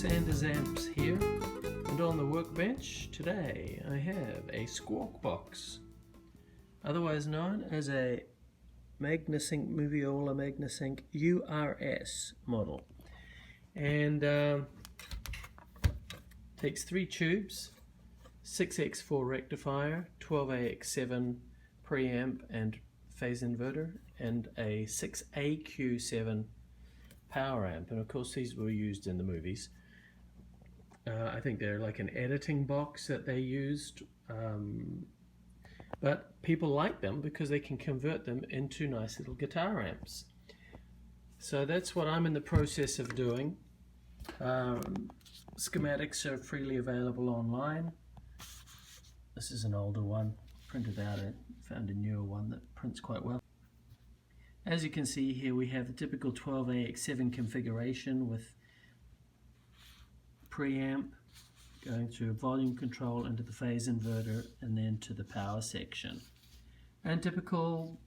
Sanders amps here, and on the workbench today I have a Squawkbox, otherwise known as a MagnaSync Moviola MagnaSync URS model, and takes 3 tubes, 6x4 rectifier, 12AX7 preamp and phase inverter, and a 6AQ7 power amp. And of course these were used in the movies. I think they're like an editing box that they used, but people like them because they can convert them into nice little guitar amps. So that's what I'm in the process of doing. Schematics are freely available online. This is an older one, printed out. I found a newer one that prints quite well. As you can see here, we have the typical 12AX7 configuration with preamp going through volume control into the phase inverter and then to the power section. And typical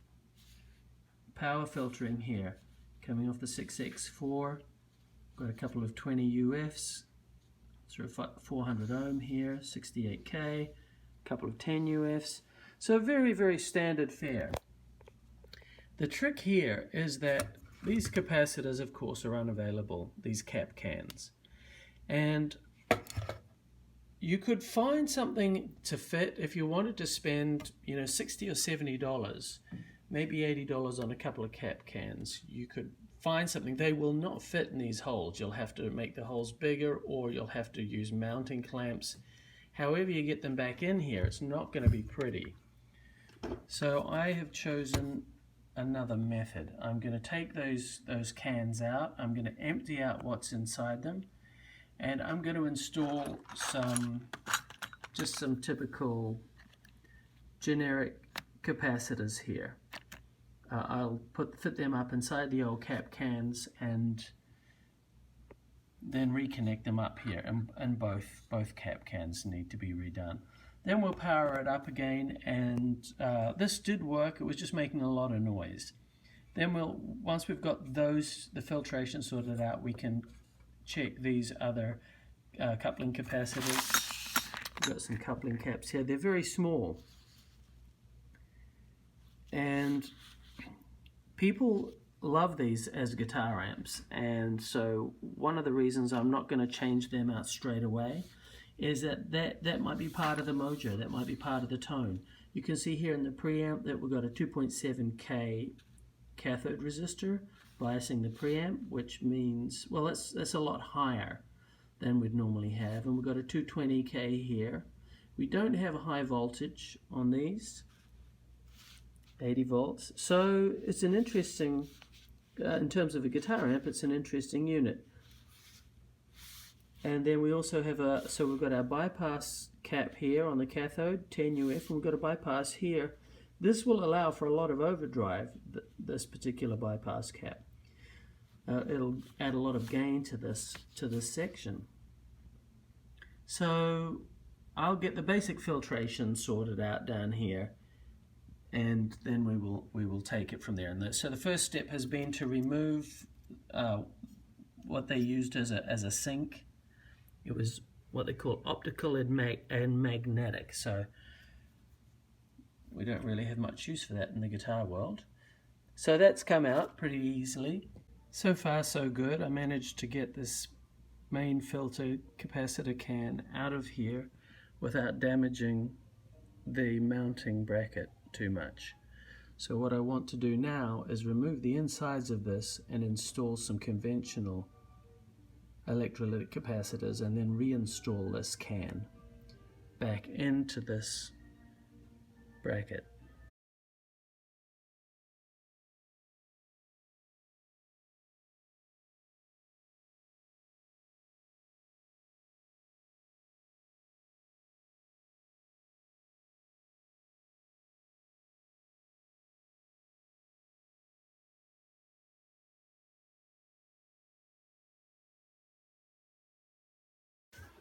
power filtering here, coming off the 6x4. Got a couple of 20 UFs, sort of 400 ohm here, 68K, a couple of 10 UFs. So very, very standard fare. The trick here is that these capacitors, of course, are unavailable, these cap cans. And you could find something to fit if you wanted to spend, $60 or $70, maybe $80 on a couple of cap cans. You could find something. They will not fit in these holes. You'll have to make the holes bigger, or you'll have to use mounting clamps. However you get them back in here, it's not going to be pretty. So I have chosen another method. I'm going to take those cans out. I'm going to empty out what's inside them, and I'm going to install just some typical generic capacitors here. I'll fit them up inside the old cap cans and then reconnect them up here, and both cap cans need to be redone. Then we'll power it up again, and this did work. It was just making a lot of noise. Then once we've got the filtration sorted out, we can check these other coupling capacitors. We've got some coupling caps here. They're very small, and people love these as guitar amps, and so one of the reasons I'm not going to change them out straight away is that might be part of the mojo, that might be part of the tone. You can see here in the preamp that we've got a 2.7K cathode resistor biasing the preamp, which means, well, that's a lot higher than we'd normally have. And we've got a 220K here. We don't have a high voltage on these, 80 volts. So it's an interesting, in terms of a guitar amp, it's an interesting unit. And then we also have so we've got our bypass cap here on the cathode, 10 UF, and we've got a bypass here. This will allow for a lot of overdrive, this particular bypass cap. It'll add a lot of gain to this section. So I'll get the basic filtration sorted out down here, and then we will take it from there. And so the first step has been to remove what they used as a sink. It was what they call optical and magnetic, so we don't really have much use for that in the guitar world. So that's come out pretty easily. So far so good. I managed to get this main filter capacitor can out of here without damaging the mounting bracket too much. So what I want to do now is remove the insides of this and install some conventional electrolytic capacitors, and then reinstall this can back into this bracket.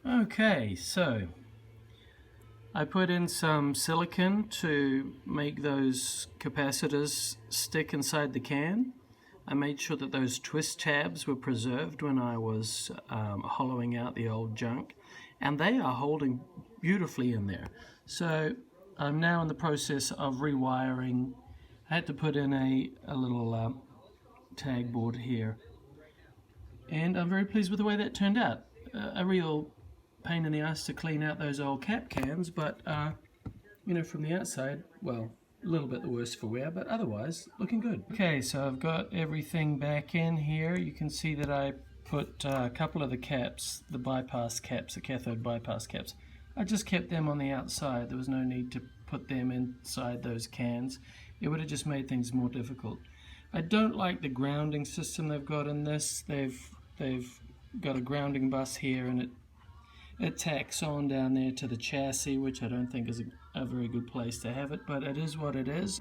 Okay, so I put in some silicone to make those capacitors stick inside the can. I made sure that those twist tabs were preserved when I was hollowing out the old junk, and they are holding beautifully in there. So I'm now in the process of rewiring. I had to put in a little tag board here, and I'm very pleased with the way that turned out. A real pain in the ass to clean out those old cap cans, but you know, from the outside, well, a little bit the worse for wear, but otherwise looking good. Okay, so I've got everything back in here. You can see that I put a couple of the caps, the bypass caps, the cathode bypass caps. I just kept them on the outside. There was no need to put them inside those cans. It would have just made things more difficult. I don't like the grounding system they've got in this. They've got a grounding bus here, and it tacks on down there to the chassis, which I don't think is a very good place to have it, but it is what it is.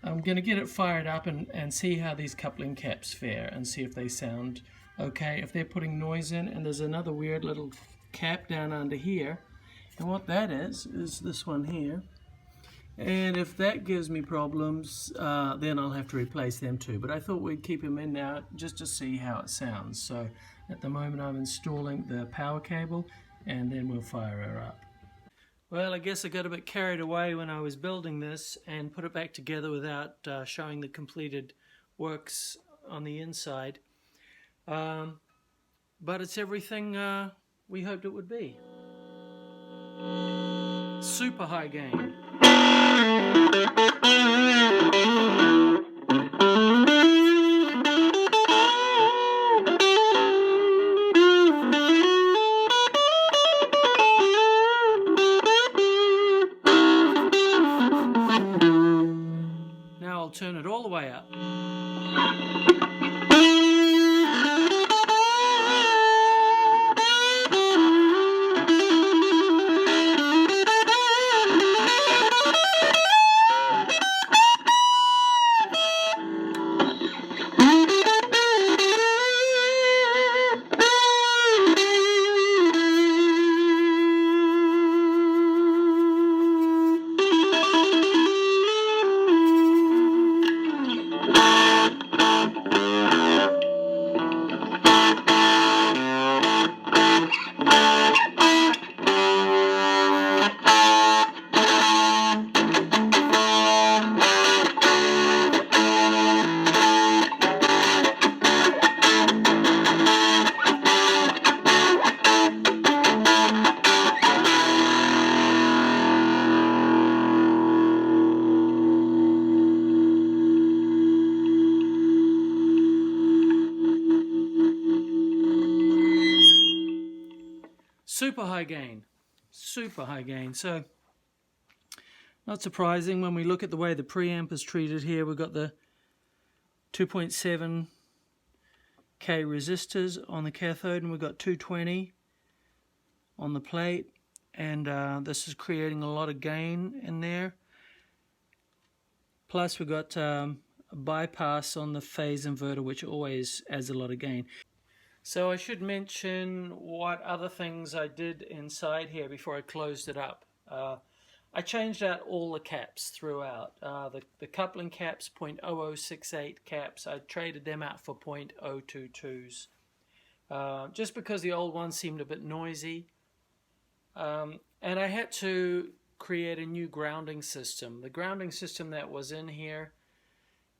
I'm going to get it fired up and see how these coupling caps fare and see if they sound okay, if they're putting noise in. And there's another weird little cap down under here, and what that is this one here. And if that gives me problems, then I'll have to replace them too. But I thought we'd keep them in now just to see how it sounds. So at the moment I'm installing the power cable, and then we'll fire her up. Well, I guess I got a bit carried away when I was building this and put it back together without showing the completed works on the inside. But it's everything we hoped it would be. Super high gain. Now I'll turn it all the way up. Super high gain, super high gain. So not surprising when we look at the way the preamp is treated here. We've got the 2.7K resistors on the cathode, and we've got 220 on the plate, and this is creating a lot of gain in there. Plus we've got a bypass on the phase inverter, which always adds a lot of gain. So I should mention what other things I did inside here before I closed it up. I changed out all the caps throughout. The coupling caps, 0.0068 caps, I traded them out for 0.022s. Just because the old ones seemed a bit noisy. And I had to create a new grounding system. The grounding system that was in here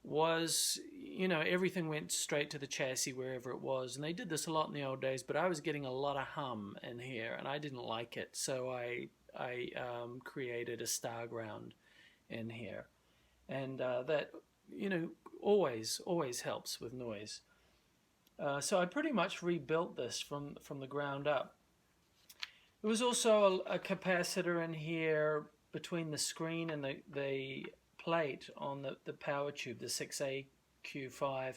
was, you know, everything went straight to the chassis wherever it was, and they did this a lot in the old days, but I was getting a lot of hum in here and I didn't like it, so I created a star ground in here, and that, you know, always helps with noise. So I pretty much rebuilt this from the ground up. There was also a capacitor in here between the screen and the plate on the power tube, the 6AQ5,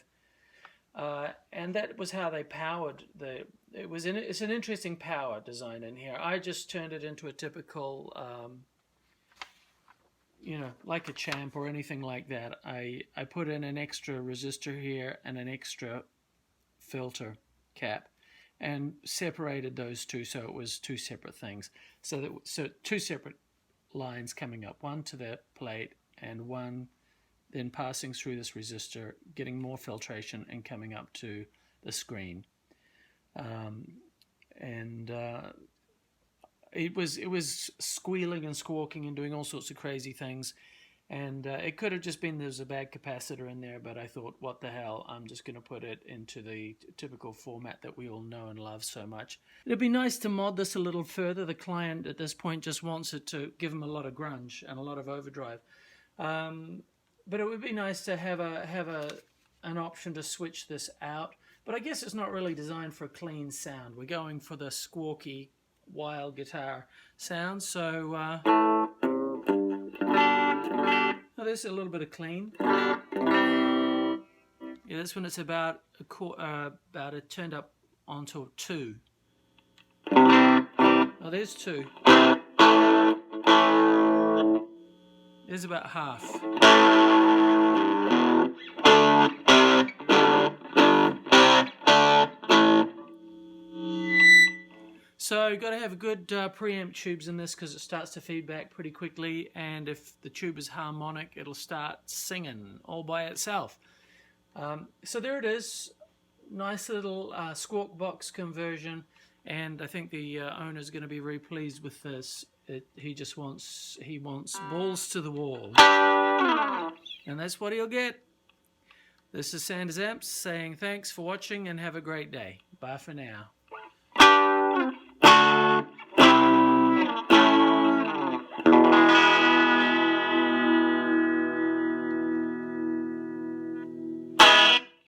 and that was how they powered it's an interesting power design in here. I just turned it into a typical, you know, like a champ or anything like that. I put in an extra resistor here and an extra filter cap, and separated those two, so it was two separate things. So two separate lines coming up, one to the plate and one then passing through this resistor, getting more filtration, and coming up to the screen. It was squealing and squawking and doing all sorts of crazy things. And it could have just been there's a bad capacitor in there, but I thought, what the hell, I'm just going to put it into the typical format that we all know and love so much. It'd be nice to mod this a little further. The client at this point just wants it to give him a lot of grunge and a lot of overdrive. But it would be nice to have an option to switch this out. But I guess it's not really designed for a clean sound. We're going for the squawky, wild guitar sound. So there's a little bit of clean. Yeah, this one it's about it turned up onto 2. Oh, there's 2. There's about half. So you've got to have good preamp tubes in this because it starts to feedback pretty quickly, and if the tube is harmonic, it'll start singing all by itself. So there it is, nice little Squawkbox conversion, and I think the owner's going to be very pleased with this. He wants balls to the wall, and that's what he'll get. This is Sanders Amps saying thanks for watching and have a great day. Bye for now.